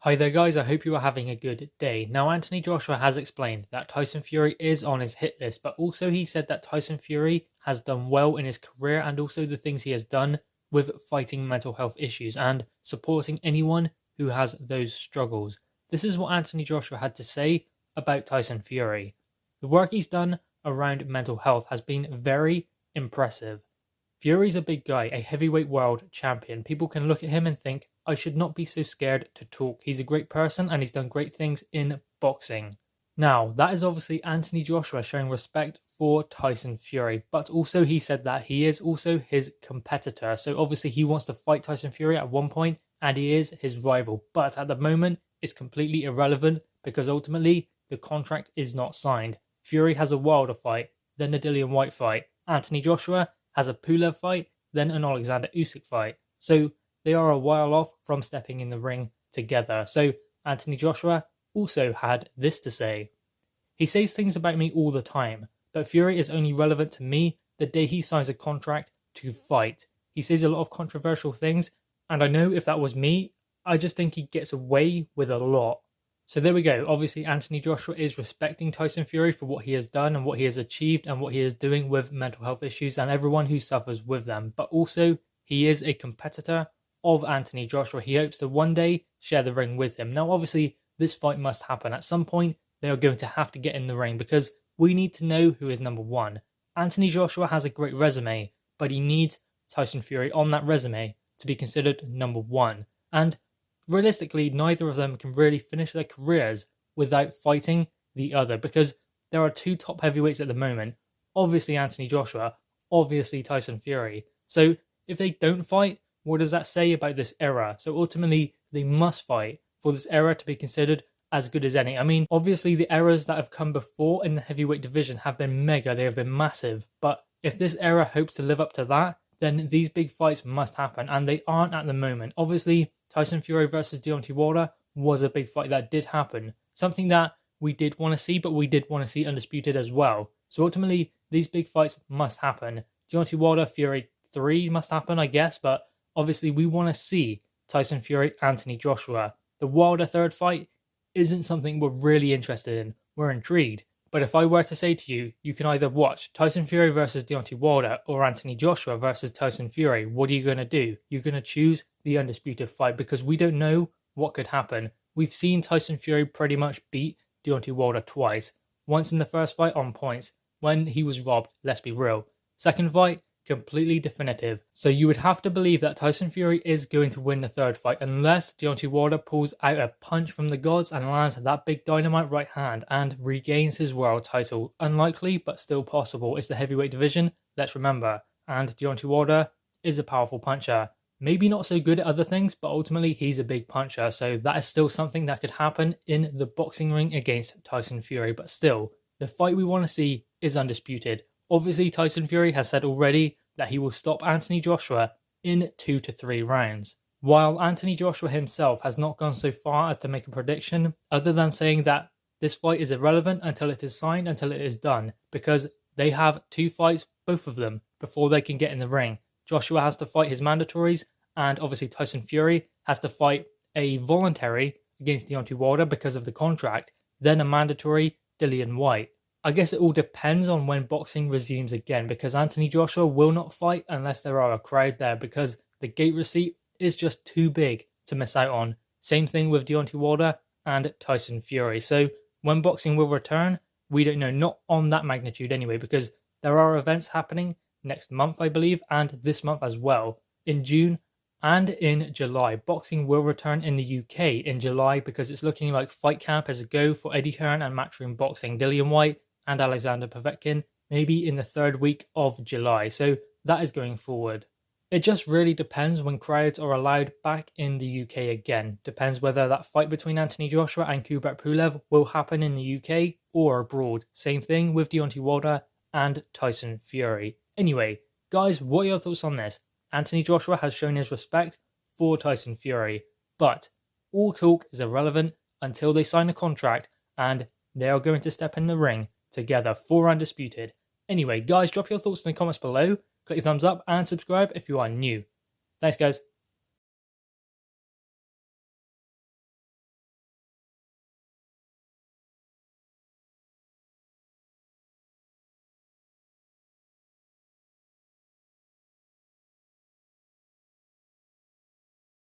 Hi there guys, I hope you are having a good day. Now Anthony Joshua has explained that Tyson Fury is on his hit list, but also he said that Tyson Fury has done well in his career and also the things he has done with fighting mental health issues and supporting anyone who has those struggles. This is what Anthony Joshua had to say about Tyson Fury. The work he's done around mental health has been very impressive. Fury's a big guy, a heavyweight world champion. People can look at him and think, I should not be so scared to talk. He's a great person and he's done great things in boxing. Now, that is obviously Anthony Joshua showing respect for Tyson Fury, but also he said that he is also his competitor. So obviously he wants to fight Tyson Fury at one point and he is his rival. But at the moment, it's completely irrelevant because ultimately the contract is not signed. Fury has a Wilder fight, then the Dillian Whyte fight. Anthony Joshua has a Pulev fight, then an Alexander Usyk fight. So they are a while off from stepping in the ring together. So Anthony Joshua also had this to say. He says things about me all the time, but Fury is only relevant to me the day he signs a contract to fight. He says a lot of controversial things, and I know if that was me, I just think he gets away with a lot. So there we go. Obviously, Anthony Joshua is respecting Tyson Fury for what he has done and what he has achieved and what he is doing with mental health issues and everyone who suffers with them. But also, he is a competitor of Anthony Joshua. He hopes to one day share the ring with him. Now, obviously, this fight must happen. At some point, they are going to have to get in the ring because we need to know who is number one. Anthony Joshua has a great resume, but he needs Tyson Fury on that resume to be considered number one. And realistically, neither of them can really finish their careers without fighting the other because there are two top heavyweights at the moment. Obviously Anthony Joshua, obviously Tyson Fury. So if they don't fight, what does that say about this era? So ultimately, they must fight for this era to be considered as good as any. I mean, obviously the eras that have come before in the heavyweight division have been mega, they have been massive. But if this era hopes to live up to that, then these big fights must happen, and they aren't at the moment. Obviously, Tyson Fury versus Deontay Wilder was a big fight that did happen. Something that we did want to see, but we did want to see Undisputed as well. So ultimately, these big fights must happen. Deontay Wilder, Fury 3 must happen, I guess, but obviously we want to see Tyson Fury, Anthony Joshua. The Wilder third fight isn't something we're really interested in. We're intrigued. But if I were to say to you, you can either watch Tyson Fury versus Deontay Wilder or Anthony Joshua versus Tyson Fury, what are you going to do? You're going to choose the undisputed fight because we don't know what could happen. We've seen Tyson Fury pretty much beat Deontay Wilder twice. Once in the first fight on points, when he was robbed, let's be real. Second fight, completely definitive. So you would have to believe that Tyson Fury is going to win the third fight unless Deontay Wilder pulls out a punch from the gods and lands that big dynamite right hand and regains his world title. Unlikely, but still possible. It's the heavyweight division, let's remember. And Deontay Wilder is a powerful puncher. Maybe not so good at other things, but ultimately he's a big puncher. So that is still something that could happen in the boxing ring against Tyson Fury. But still, the fight we want to see is undisputed. Obviously, Tyson Fury has said already that he will stop Anthony Joshua in 2 to 3 rounds. While Anthony Joshua himself has not gone so far as to make a prediction, other than saying that this fight is irrelevant until it is signed, until it is done, because they have 2 fights, both of them, before they can get in the ring. Joshua has to fight his mandatories, and obviously Tyson Fury has to fight a voluntary against Deontay Wilder because of the contract, then a mandatory Dillian Whyte. I guess it all depends on when boxing resumes again because Anthony Joshua will not fight unless there are a crowd there because the gate receipt is just too big to miss out on. Same thing with Deontay Wilder and Tyson Fury. So when boxing will return, we don't know, not on that magnitude anyway, because there are events happening next month, I believe, and this month as well. In June and in July, boxing will return in the UK in July because it's looking like Fight Camp is a go for Eddie Hearn and Matchroom Boxing. Dillian Whyte and Alexander Povetkin, maybe in the 3rd week of July. So that is going forward. It just really depends when crowds are allowed back in the UK again. Depends whether that fight between Anthony Joshua and Kubrat Pulev will happen in the UK or abroad. Same thing with Deontay Wilder and Tyson Fury. Anyway, guys, what are your thoughts on this? Anthony Joshua has shown his respect for Tyson Fury, but all talk is irrelevant until they sign a contract and they are going to step in the ring together for Undisputed. Anyway, guys, drop your thoughts in the comments below, click the thumbs up and subscribe if you are new. Thanks, guys.